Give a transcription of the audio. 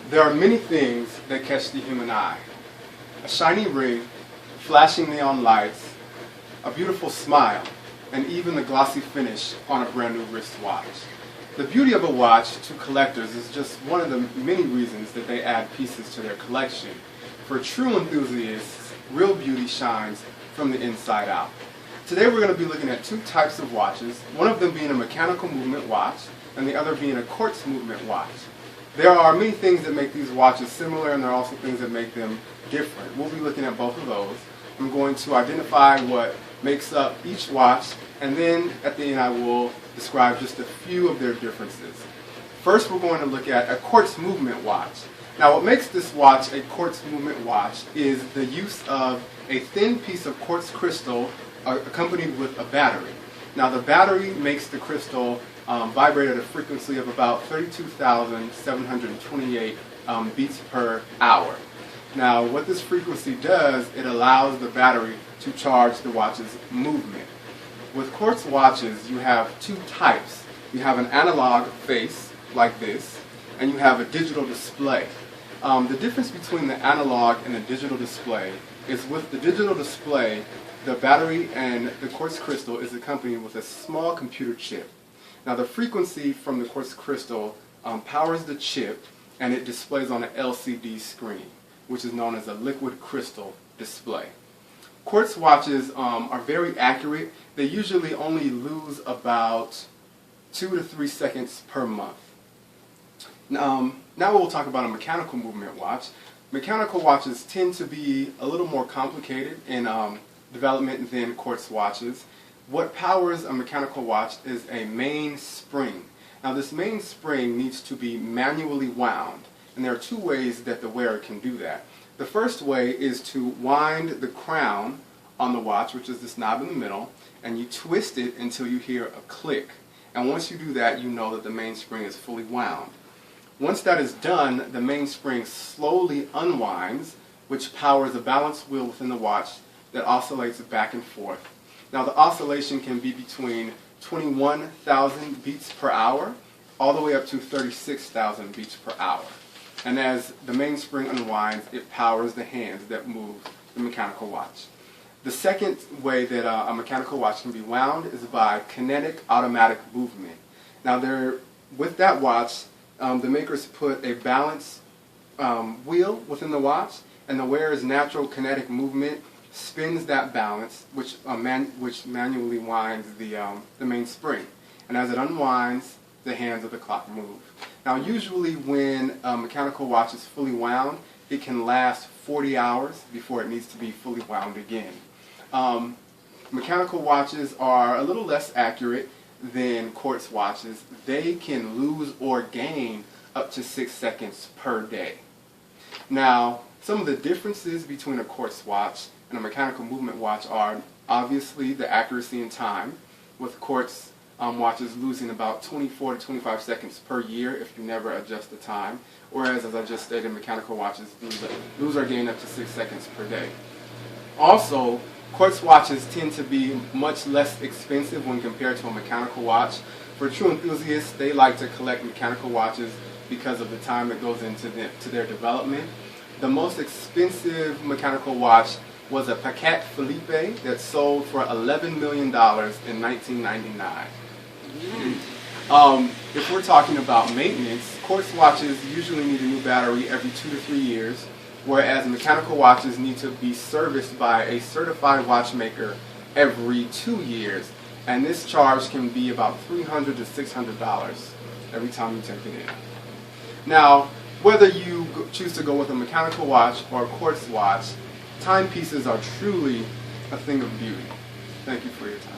There are many things that catch the human eye. A shiny ring, flashing neon lights, a beautiful smile, and even the glossy finish on a brand new wristwatch. The beauty of a watch to collectors is just one of the many reasons that they add pieces to their collection. For true enthusiasts, real beauty shines from the inside out. Today we're going to be looking at two types of watches, one of them being a mechanical movement watch and the other being a quartz movement watch. There are many things that make these watches similar, and there are also things that make them different. We'll be looking at both of those. I'm going to identify what makes up each watch, and then at the end I will describe just a few of their differences. First, we're going to look at a quartz movement watch. Now, what makes this watch a quartz movement watch is the use of a thin piece of quartz crystal accompanied with a battery. Now, the battery makes the crystal vibrate at a frequency of about 32,728 beats per hour. Now, what this frequency does, it allows the battery to charge the watch's movement. With quartz watches, you have two types. You have an analog face, like this, and you have a digital display. The difference between the analog and the digital display is with the digital display, the battery and the quartz crystal is accompanied with a small computer chip. Now, the frequency from the quartz crystal powers the chip, and it displays on an LCD screen, which is known as a liquid crystal display. Quartz watches are very accurate. They usually only lose about 2 to 3 seconds per month. Now we'll talk about a mechanical movement watch. Mechanical watches tend to be a little more complicated in development than quartz watches. What powers a mechanical watch is a main spring. Now, this main spring needs to be manually wound, and there are two ways that the wearer can do that. The first way is to wind the crown on the watch, which is this knob in the middle, and you twist it until you hear a click. And once you do that, you know that the mainspring is fully wound. Once that is done, the mainspring slowly unwinds, which powers a balance wheel within the watch that oscillates back and forth. Now, the oscillation can be between 21,000 beats per hour all the way up to 36,000 beats per hour. And as the mainspring unwinds, it powers the hands that move the mechanical watch. The second way that a mechanical watch can be wound is by kinetic automatic movement. Now, with that watch, the makers put a balance wheel within the watch, and the wearer's natural kinetic movement spins that balance, which manually winds the mainspring. And as it unwinds, the hands of the clock move. Now, usually when a mechanical watch is fully wound, it can last 40 hours before it needs to be fully wound again. Mechanical watches are a little less accurate than quartz watches. They can lose or gain up to 6 seconds per day. Now, some of the differences between a quartz watch and a mechanical movement watch are obviously the accuracy in time, with quartz watches losing about 24 to 25 seconds per year if you never adjust the time, whereas, as I just stated, mechanical watches lose or gain up to 6 seconds per day. Also, quartz watches tend to be much less expensive when compared to a mechanical watch. For true enthusiasts, they like to collect mechanical watches because of the time that goes into their development. The most expensive mechanical watch was a Patek Philippe that sold for $11 million in 1999. If we're talking about maintenance, quartz watches usually need a new battery every 2 to 3 years, whereas mechanical watches need to be serviced by a certified watchmaker every 2 years, and this charge can be about $300 to $600 every time you take it in. Now, whether you choose to go with a mechanical watch or a quartz watch, timepieces are truly a thing of beauty. Thank you for your time.